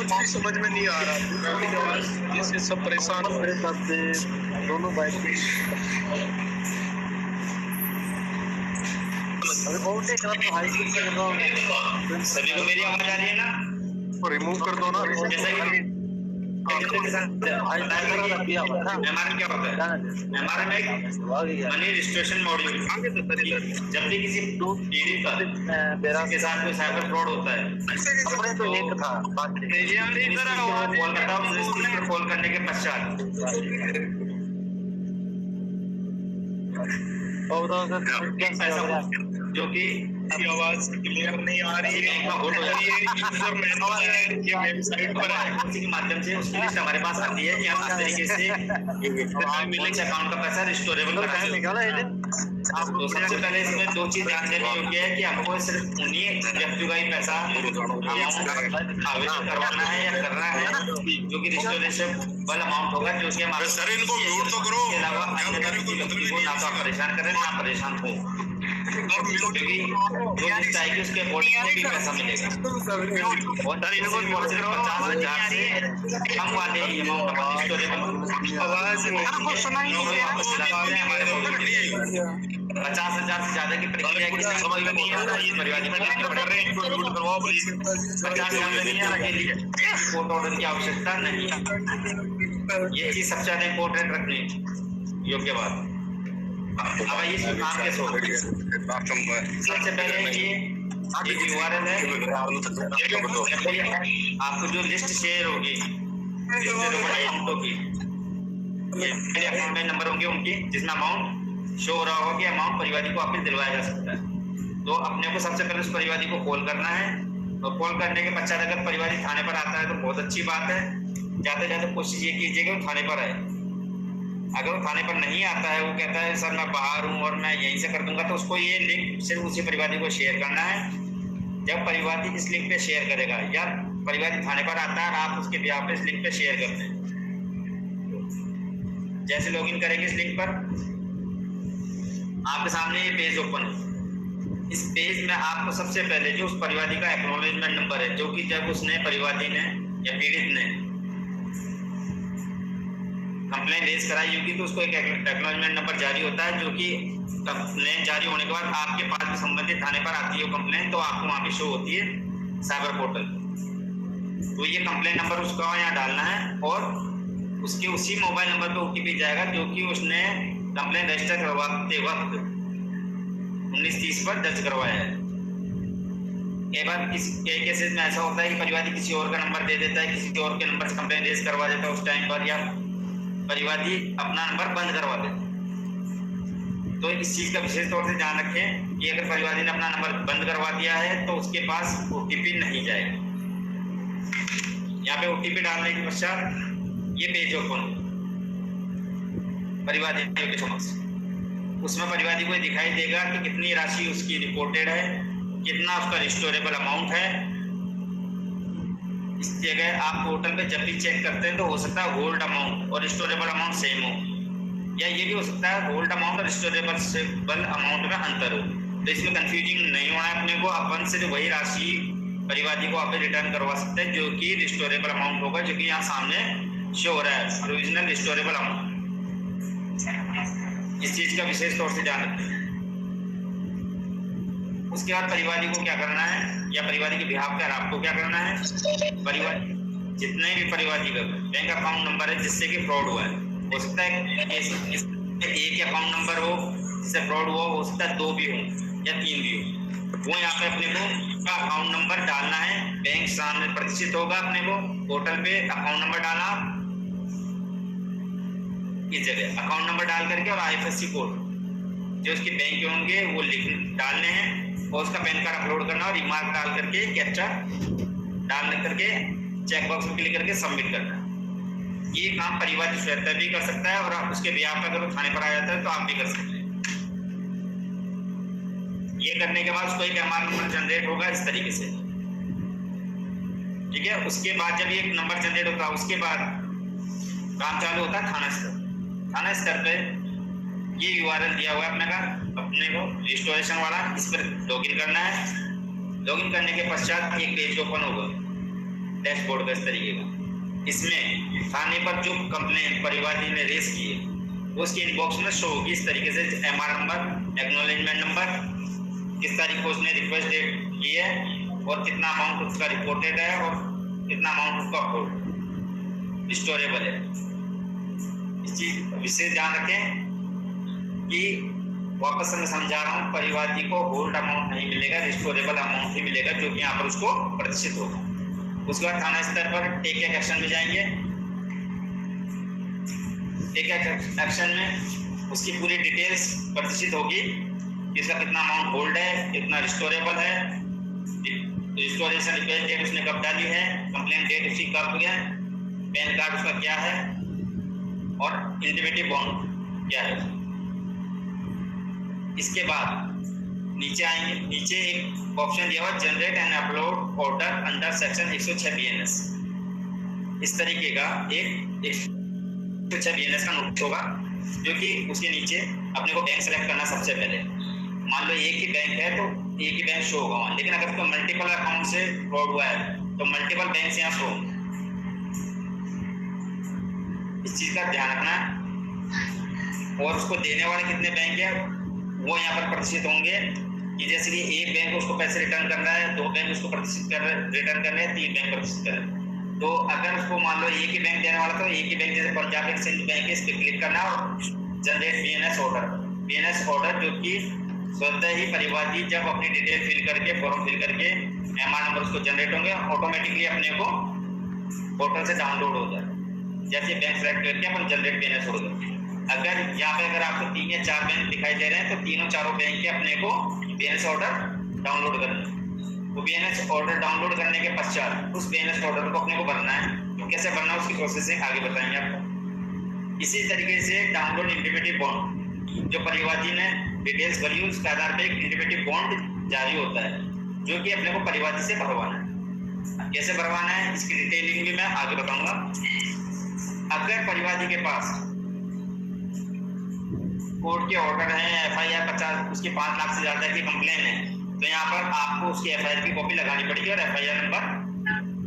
कुछ समझ में नहीं आ रहा, जैसे सब परेशान हो रहे थे दोनों बाइक पे। अरे बहुत ही खराब हाई स्पीड से कर रहा हूं। सभी को मेरी आवाज आ रही है ना? रिमूव कर दो ना। जैसा कि हाई किया हुआ था। एमआरएम क्या होता है? एमआरएम एक मनी रजिस्ट्रेशन मॉड्यूल। जब भी किसी ईडी का के साथ कोई साइबर फ्रॉड होता है, अपने तो एक था कॉल करता हूँ, उस चीज पर कॉल करने के पश्चात ऐसा जो कि आवाज क्लियर नहीं आ रही है, यूजर मैनुअल है ये वेबसाइट पर है, उसी के माध्यम से उसकी लिस्ट हमारे पास आती है कि हम इस तरीके से अकाउंट का पैसा रिस्टोरेबल करा सकते। तो सबसे पहले इसमें दो चीज ध्यान देने योग्य है कि आपको सिर्फ उन्हीं व्यक्तियों का ही पैसा आवेदन करवाना है या करना है जो कि रिस्टोरेबल अमाउंट होगा, जो कि हमारे सर इनको म्यूट तो करो। के अलावा अन्य व्यक्ति को ना तो आप परेशान करें ना परेशान हो, क्योंकि जो लिस्ट आएगी उसके अकॉर्डिंग भी पैसा मिलेगा। और सर इनको सिर्फ 50,000 से कम वाले अमाउंट का रिस्टोरेबल आवाज वापस दिलाते हैं हमारे मोबाइल। 50,000 से ज्यादा की प्रक्रिया की समझ में नहीं आ रहा, ये परिवार में देखना पड़ रहा है। 50,000 से नहीं आ रहा के लिए कोर्ट ऑर्डर की आवश्यकता नहीं, ये चीज सबसे ज्यादा इम्पोर्टेंट रखनी योग्य बात। अब आइए इसमें काम कैसे होगा। सबसे पहले ये एक URL है, आपको जो लिस्ट शेयर होगी अकाउंटों की, ये अकाउंट में नंबर होंगे उनकी जिसमें अमाउंट शो हो रहा होगा कि अमाउंट परिवादी को वापस दिलवाया जा सकता है। तो अपने को सबसे पहले उस परिवादी को कॉल करना है, और कॉल करने के पश्चात अगर परिवादी थाने पर आता है तो बहुत अच्छी बात है। जाते जाते कोशिश ये कीजिएगा वो थाने पर आए। अगर वो थाने पर नहीं आता है, वो कहता है सर मैं बाहर हूँ और मैं यहीं से कर दूंगा, तो उसको ये लिंक सिर्फ उसी परिवादी को शेयर करना है। जब परिवादी इस लिंक पे शेयर करेगा या परिवादी थाने पर आता है, आप उसके बिहाफ पे इस लिंक पे शेयर करते हैं। जैसे लॉगिन करेंगे इस लिंक पर, आपके सामने ये पेज ओपन है। इस पेज में आपको सबसे पहले जो उस परिवादी का एक्नॉलेजमेंट नंबर है, जो कि जब उसने परिवादी ने या पीड़ित ने कंप्लेंट रेज कराई होगी तो उसको एक एक्नॉलेजमेंट नंबर जारी होता है, जो कि कंप्लेंट जारी होने के बाद आपके पास भी संबंधित थाने पर आती है वो कंप्लेंट, तो आपको वहाँ पे शो होती है साइबर पोर्टल। तो ये कंप्लेंट नंबर उसका यहाँ डालना है और उसके उसी मोबाइल नंबर पे OTP जाएगा जो कि उसने कंप्लेंट रजिस्टर करवाते वक्त 1930 पर दर्ज करवाया है। कई केसेस में ऐसा होता है कि परिवादी किसी और का नंबर दे देता है, किसी और के नंबर से कंप्लेंट रेज करवा देता है उस टाइम पर, या परिवादी अपना नंबर बंद करवा देता है। तो इस चीज का विशेष तौर से ध्यान रखें कि अगर परिवादी ने अपना नंबर बंद करवा दिया है तो उसके पास OTP नहीं जाएगा। यहाँ पे OTP डालने के पश्चात ये पेज ओपन परिवादी के समक्ष, उसमें परिवादी को दिखाई देगा कि कितनी राशि उसकी रिपोर्टेड है, कितना उसका रिस्टोरेबल अमाउंट है। इस जगह आप पोर्टल पे जब भी चेक करते हैं तो हो सकता है होल्ड अमाउंट और रिस्टोरेबल अमाउंट सेम हो, या ये भी हो सकता है होल्ड अमाउंट और रिस्टोरेबल अमाउंट में अंतर हो। तो इसमें कंफ्यूजिंग नहीं होना है अपने को, अपन से वही राशि परिवादी को आप रिटर्न करवा सकते हैं जो कि रिस्टोरेबल अमाउंट होगा, जो कि यहाँ सामने शो हो रहा है प्रोविजनल रिस्टोरेबल अमाउंट। इस चीज का विशेष तौर से ध्यान रखें। उसके बाद परिवादी को क्या करना है, या परिवादी के बिहाफ पर आपको क्या करना है, परिवादी जितने भी परिवादी का बैंक अकाउंट नंबर है जिससे कि फ्रॉड हुआ है, हो सकता है एक अकाउंट नंबर हो जिससे फ्रॉड हुआ, हो सकता है 2 भी हो या 3 भी हो। वो यहाँ पे अपने को का अकाउंट नंबर डालना है, बैंक सामने प्रदर्शित होगा अपने को पोर्टल पे, अकाउंट नंबर डाला इस जगह, अकाउंट नंबर डाल करके और IFSC कोड जो उसके बैंक के होंगे वो डालने हैं और उसका पैन कार्ड अपलोड करना और रिमार्क डाल करके कैप्चा डाल करके चेक बॉक्स में क्लिक करके सबमिट करना है। ये काम परिवार की स्वयं भी कर सकता है और आप उसके बिहाफ पर अगर वो थाने पर आ जाता है तो आप भी कर सकते हैं। ये करने के बाद उसको एक MR नंबर जनरेट होगा इस तरीके से, ठीक है। उसके बाद जब ये नंबर जनरेट होता है उसके बाद काम चालू होता है थाना स्तर। थाना स्तर पे ये URL दिया हुआ है अपने को रिस्टोरेशन वाला, इस पर लॉगिन करना है। लॉगिन करने के पश्चात एक पेज ओपन होगा डैशबोर्ड का इस तरीके का। इसमें थाने पर जो कंप्लेंट परिवादी ने रेज की है वो उसके इनबॉक्स में शो होगी इस तरीके से, MR नंबर, एक्नॉलेजमेंट नंबर, किस तारीख को उसने रिक्वेस्ट डेट की है और कितना अमाउंट उसका रिपोर्टेड है और कितना अमाउंट उसका रिस्टोरेबल है। इस चीज विशेष ध्यान रखें कि वापस मैं समझा रहा हूँ, परिवादी को होल्ड अमाउंट नहीं मिलेगा, रिस्टोरेबल अमाउंट ही मिलेगा जो कि यहाँ पर उसको प्रदर्शित होगा। उसके बाद थाना स्तर पर टेक एक्शन में जाएंगे। टेक एक्शन में उसकी पूरी डिटेल्स प्रदर्शित होगी, इसका कितना अमाउंट होल्ड है, कितना रिस्टोरेबल है, रिस्टोरेशन रिक्वेस्ट डेट उसने कब डाली है, कंप्लेंट डेट उसकी कब है, पैन कार्ड उसका क्या है और इंटीमेटिव बॉन्ड क्या है। इसके बाद नीचे आएंगे, नीचे एक ऑप्शन दिया हुआ generate and upload order under section 106 BNS। इस तरीके का एक 106 BNS का नोटिस होगा जो कि उसके नीचे अपने को बैंक सेलेक्ट करना सबसे पहले। मान लो एक ही बैंक है तो एक ही बैंक शो होगा, लेकिन अगर तो मल्टीपल अकाउंट से फ्रॉड हुआ है तो मल्टीपल बैंक यहाँ शो होंगे। इस चीज का ध्यान रखना है। और उसको देने वाले कितने बैंक है वो यहाँ पर प्रदर्शित होंगे कि जैसे कि एक बैंक उसको पैसे रिटर्न कर रहा है, 2 बैंक उसको प्रदर्शित कर रहे रिटर्न कर रहे हैं, 3 बैंक प्रदर्शित कर रहे हैं। तो अगर उसको मान लो एक ही बैंक देने वाला तो एक ही बैंक जैसे पंजाब एक्सचेंज बैंक है, इस पर क्लिक करना और generate BNS order. BNS order जो कि स्वतः ही परिवादी जब अपनी डिटेल फिल करके फॉर्म फिल करके MR नंबर उसको जनरेट होंगे, ऑटोमेटिकली अपने को पोर्टल से डाउनलोड हो जाए। जैसे बैंक सेलेक्ट करके अपन जनरेट BNS ऑर्डर। अगर यहाँ पे अगर आपको 3 या 4 बैंक दिखाई दे रहे हैं तो तीनों चारों बैंक के अपने को BNS ऑर्डर डाउनलोड करना है। वो BNS ऑर्डर डाउनलोड करने के पश्चात उस BNS ऑर्डर को अपने को भरना है। तो कैसे भरना है उसकी प्रोसेसिंग आगे बताएंगे आपको। इसी तरीके से डाउनलोड इंटीमेटिव बॉन्ड, जो परिवादी ने डिटेल्स भरी उसके आधार पर एक इंटीमेटिव बॉन्ड जारी होता है जो कि अपने को परिवादी से भरवाना है। कैसे भरवाना है इसकी डिटेलिंग भी मैं आगे बताऊंगा। अगर परिवादी के पास कोर्ट के ऑर्डर है, FIR 50 उसकी 5 लाख से ज्यादा की कंप्लेन है तो यहाँ पर आपको उसकी FIR की कॉपी लगानी पड़ेगी और FIR नंबर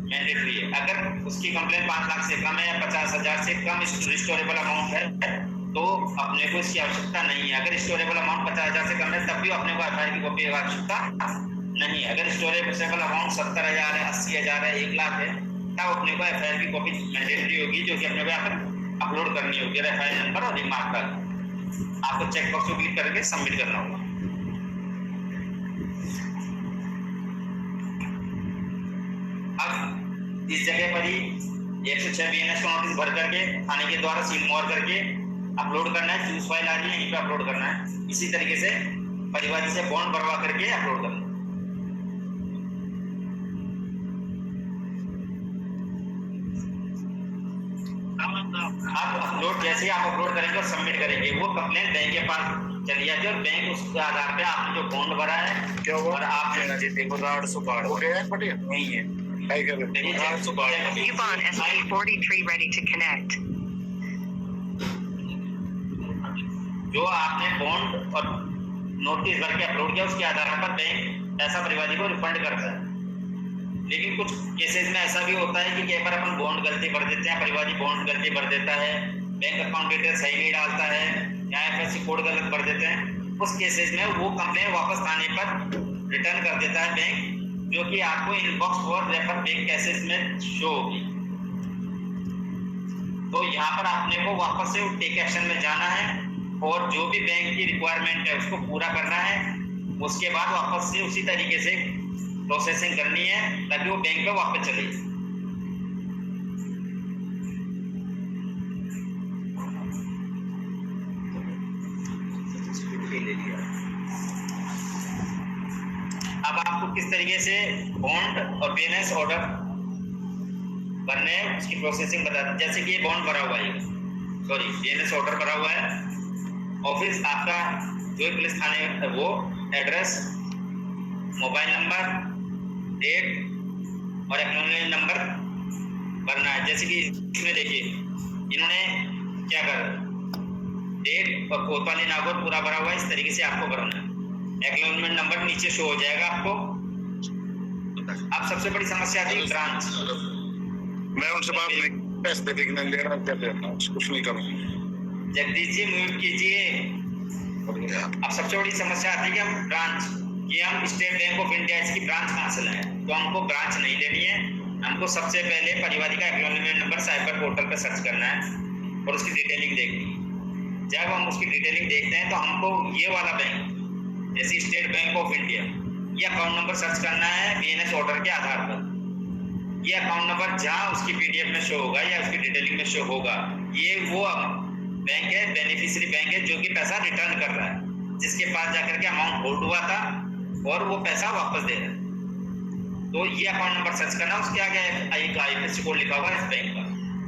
मैंडेटरी है। अगर उसकी कंप्लेन 5 लाख से कम है या 50,000 से कम रिस्टोरेबल अमाउंट है तो अपने को इसकी आवश्यकता नहीं है। अगर रिस्टोरेबल अमाउंट 50,000 से कम है तब भी अपने को FIR की कॉपी की आवश्यकता नहीं है। अगर रिस्टोरेबल अमाउंट 70,000 है, 80,000 है, 1 लाख है तब अपने को FIR की कॉपी मैंडेटरी होगी जो कि अपने को यहाँ पर अपलोड करनी होगी और FIR नंबर और रिमार्क कार्ड आपको चेक बॉक्स को क्लिक करके सबमिट करना होगा। अब इस जगह पर ही 106 BNS का नोटिस भर करके थाने के द्वारा सील मोहर करके अपलोड करना है। चूज फाइल आ रही है यहीं पे अपलोड करना है। इसी तरीके से परिवादी से बॉन्ड भरवा करके अपलोड करना है। आप अपलोड जैसे आप अपलोड करेंगे और सबमिट करेंगे वो कंप्लेंट बैंक के पास चली जाती है और बैंक उसके आधार पे आपने जो बॉन्ड भरा है क्या हुआ? और आप देखो 800 हो गया है बढ़िया नहीं है हाई कर दे 800 Yvonne SP43 ready to connect. जो आपने बॉन्ड और नोटिस भर के अपलोड किया उसके आधार पर बैंक ऐसा परिवादी को रिफंड करता है। लेकिन कुछ केसेस में ऐसा भी होता है कि कई बार अपन बॉन्ड गलती भर देते हैं, परिवादी बॉन्ड गलती भर देता है, बैंक अकाउंट डिटेल सही नहीं डालता है या IFSC कोड गलत भर देते हैं। उस केसेस में वो कंप्लेन वापस थाने पर रिटर्न कर देता है बैंक, जो कि आपको इनबॉक्स और रेफर बैंक केसेस में शो होगी। तो यहाँ पर आपने को वापस से टेक एक्शन में जाना है और जो भी बैंक की रिक्वायरमेंट है उसको पूरा करना है। उसके बाद वापस से उसी तरीके से प्रोसेसिंग करनी है ताकि वो बैंक पे वापस चले। अब आपको किस तरीके से बॉन्ड और बीएनएस ऑर्डर भरने हैं उसकी प्रोसेसिंग बता दें। जैसे कि ये बॉन्ड भरा हुआ है, सॉरी बीएनएस ऑर्डर भरा हुआ है, ऑफिस आपका जो पुलिस थाने है वो एड्रेस, मोबाइल नंबर, डेट और एक्नॉलेजमेंट नंबर भरना है। जैसे कि इसमें देखिए इन्होंने क्या करा, डेट और कोतवाली नागौर पूरा भरा हुआ है, इस तरीके से आपको भरना है। एक्नॉलेजमेंट नंबर नीचे शो हो जाएगा आपको। अब सबसे बड़ी समस्या आती है ब्रांच। मैं उनसे बात नहीं, पैसे देखने लेना क्या देना, कुछ नहीं करूँगा। जगदीश जी म्यूट कीजिए। अब सबसे बड़ी समस्या आती है कि हम ब्रांच, कि हम स्टेट बैंक ऑफ इंडिया इसकी ब्रांच कहाँ से लाएं। तो हमको ब्रांच नहीं लेनी है, हमको सबसे पहले परिवादी का एक्नॉलेजमेंट नंबर साइबर पोर्टल पर सर्च करना है और उसकी डिटेलिंग देखनी है। जब हम उसकी डिटेलिंग देखते हैं तो हमको ये वाला बैंक जैसे स्टेट बैंक ऑफ इंडिया ये अकाउंट नंबर सर्च करना है बीएनएस ऑर्डर के आधार पर। ये अकाउंट नंबर जहाँ उसकी पीडीएफ में शो होगा या उसकी डिटेलिंग में शो होगा, ये वो बैंक है, बेनिफिशियरी बैंक है जो कि पैसा रिटर्न कर रहा है, जिसके पास जाकर के अमाउंट होल्ड हुआ था और वो पैसा वापस दे रहा है। तो ये अकाउंट नंबर सर्च करना, उसके आगे एक आईएफएससी कोड लिखा हुआ है इस बैंक का,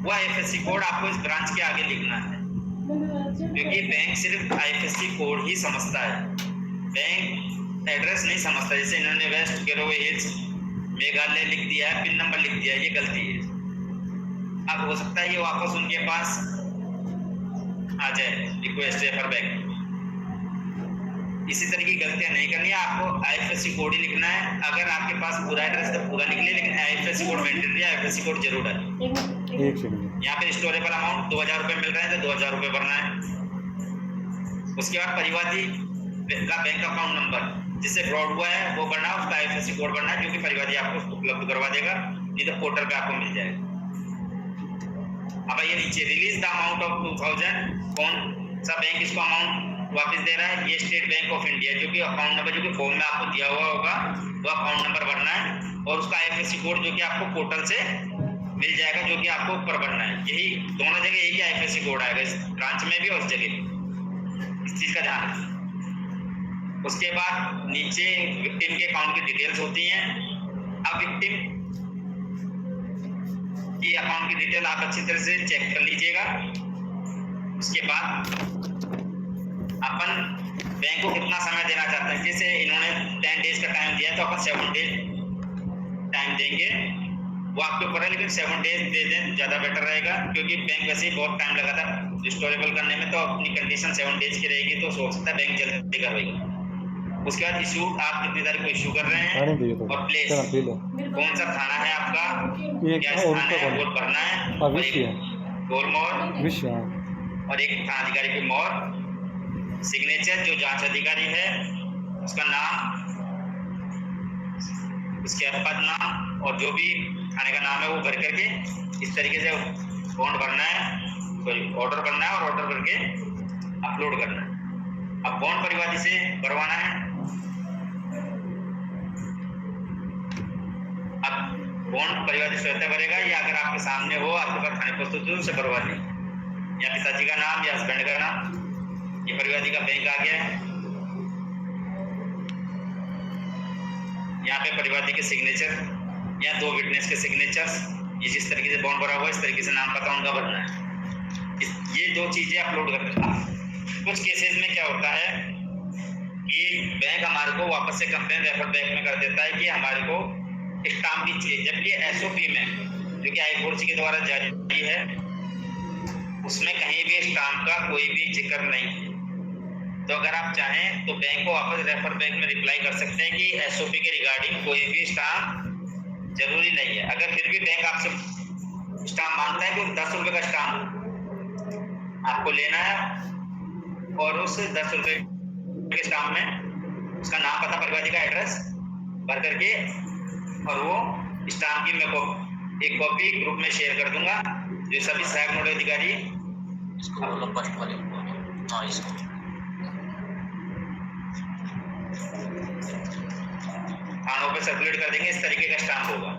वो आईएफएससी कोड आपको इस ब्रांच के आगे लिखना है, क्योंकि बैंक सिर्फ आईएफएससी कोड ही समझता है, बैंक एड्रेस नहीं समझता। जैसे इन्होंने वेस्ट गेरोवे हिल्स मेघालय लिख दिया है, पिन नंबर लिख दिया है, ये गलती है। अब हो सकता है ये वापस उनके पास आ जाए रिक्वेस्ट रेफर बैक। इसी तरह की गलतियां नहीं करनी है, आपको आईएफएससी कोड ही लिखना है। अगर आपके पास पूरा एड्रेस तो पूरा निकले, लेकिन आईएफएससी कोड मेंटेन है, आईएफएससी कोड जरूर है। यहाँ पे स्टोरेबल अमाउंट 2000 रुपए मिल रहे हैं तो 2000 रुपए भरना है। उसके बाद परिवादी का बैंक अकाउंट नंबर जिससे फ्रॉड हुआ है वो भरना है, उसका आईएफएससी कोड भरना है, जो कि परिवादी आपको उपलब्ध करवा देगा, नहीं तो पोर्टल पे आपको मिल जाएगा। अब ये नीचे रिलीज द अमाउंट ऑफ 2000, कौन सा बैंक इसको अमाउंट वापस दे रहा है, ये स्टेट बैंक ऑफ इंडिया, जो कि अकाउंट नंबर जो कि फॉर्म में आपको दिया हुआ होगा वो अकाउंट नंबर भरना है और उसका आईएफएससी कोड जो कि आपको पोर्टल से मिल जाएगा, जो कि आपको ऊपर भरना है। यही दोनों जगह एक ही आईएफएससी कोड आएगा, इस ब्रांच में भी और उस जगह भी, इस चीज का ध्यान रखें। उसके बाद नीचे विक्टिम के अकाउंट की डिटेल्स होती हैं। अब विक्टिम की अकाउंट की डिटेल आप अच्छी तरह से चेक कर लीजिएगा। उसके बाद अपन बैंक को कितना समय देना चाहते हैं, जैसे इन्होंने 10 डेज का टाइम दिया है तो अपन 7 डेज टाइम देंगे, वो आपके ऊपर है, लेकिन 7 डेज दे दें ज़्यादा बेटर रहेगा, क्योंकि बैंक वैसे ही बहुत टाइम लगा था स्टोरेबल करने में, तो अपनी कंडीशन 7 डेज की रहेगी तो हो सकता है बैंक जल्दी करवाएगी। उसके बाद इशू, आप कितनी तारीख को इशू कर रहे हैं और प्लेस, कौन सा थाना है आपका, क्या स्थान है वो भरना है, और एक गोल मोहर और एक थानाधिकारी की मोहर, सिग्नेचर जो जांच अधिकारी है उसका नाम, उसके पद नाम और जो भी थाने का नाम है वो भर करके इस तरीके से बॉन्ड भरना है, सॉरी ऑर्डर भरना है और ऑर्डर करके अपलोड करना है। अब बॉन्ड परिवादी से भरवाना है। अब बॉन्ड परिवादी स्वतः भरेगा या अगर आपके सामने हो, आपके पास थाने प्रस्तुत हो, उसे भरवा लें, या पिताजी का नाम या हस्बैंड का नाम, ये परिवादी का बैंक आ गया है। यहाँ पे परिवादी के सिग्नेचर या 2 विटनेस के सिग्नेचर्स, ये जिस तरीके से बॉन्ड भरा हुआ है इस तरीके से नाम पता उनका भरना है। ये 2 चीजें अपलोड करना है। कुछ केसेस में क्या होता है कि बैंक हमारे को वापस से कंप्लेन रेफर बैक में कर देता है कि हमारे को स्टाम्प भी चाहिए, जबकि एसओपी में जो कि आई4सी के द्वारा जारी है उसमें कहीं भी स्टाम्प का कोई भी जिक्र नहीं है। तो अगर आप चाहें तो बैंक को वापस रेफर बैक में रिप्लाई कर सकते हैं कि एसओपी के रिगार्डिंग कोई भी स्टाम्प जरूरी नहीं है। अगर फिर भी बैंक आपसे स्टाम्प मांगता है तो 10 रुपये का स्टाम्प आपको लेना है और उस 10 रुपये के स्टाम्प में उसका नाम पता परिवादी का एड्रेस भर करके और वो स्टाम्प की मैं एक कॉपी ग्रुप में शेयर कर दूंगा जो सभी सहायक नोडल अधिकारी इसको बोलो फर्स्ट वाले को। हाँ इसको थानों पे सर्कुलेट कर देंगे। इस तरीके का स्टाम्प होगा,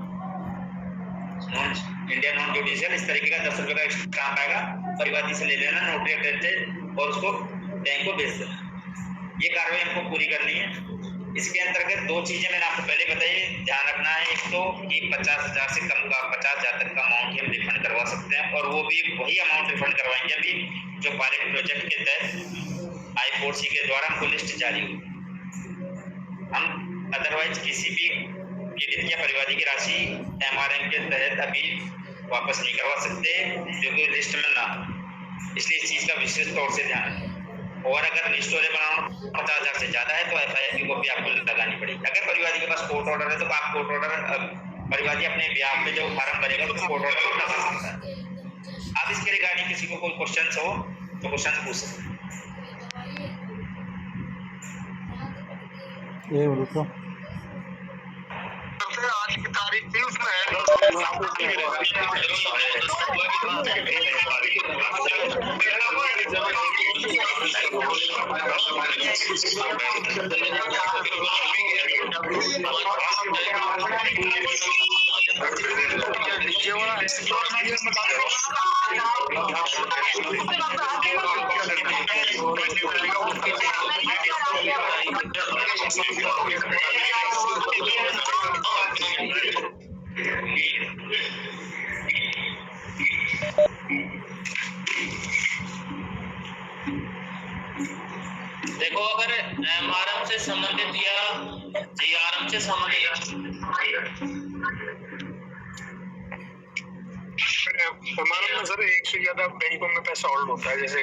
इंडिया नॉन जुडिशियल, इस तरीके का 10 रुपए का स्टाम्प आएगा। परिवादी से ले लेना, नोटरी करते और उसको बैंक को भेज देना। ये कार्रवाई हमको पूरी करनी है। इसके अंतर्गत 2 चीजें मैंने आपको पहले बताई, ध्यान रखना है। एक तो कि 50,000 से कम का 50,000 तक का अमाउंट ही हम रिफंड करवा सकते हैं, और वो भी वही अमाउंट रिफंड करवाएंगे अभी जो पायलट प्रोजेक्ट के तहत I4C के द्वारा हमको लिस्ट जारी हुई। हम अदरवाइज किसी भी पीड़ित या परिवादी की राशि MRM के तहत अभी वापस नहीं करवा सकते जो कि लिस्ट में ना हो। इसलिए इस चीज का विशेष तौर से ध्यान रखें। और अगर रिस्टोरेबल अमाउंट 50,000 से ज्यादा है तो FIR की कॉपी आपको लगानी पड़ेगी। अगर परिवादी के पास कोर्ट ऑर्डर है तो आप कोर्ट ऑर्डर, परिवादी अपने ब्याह में जो फार्म भरेगा तो कोर्ट ऑर्डर लगा सकता है। आप इसके रिगार्डिंग किसी को कोई क्वेश्चन हो तो क्वेश्चन पूछ सकते हैं। आज की तारीख थी उसमें देखो, अगर MRM से संबंधित या GRM से संबंधित हमारे में सर एक से ज्यादा बैंकों में पैसा होल्ड होता है, जैसे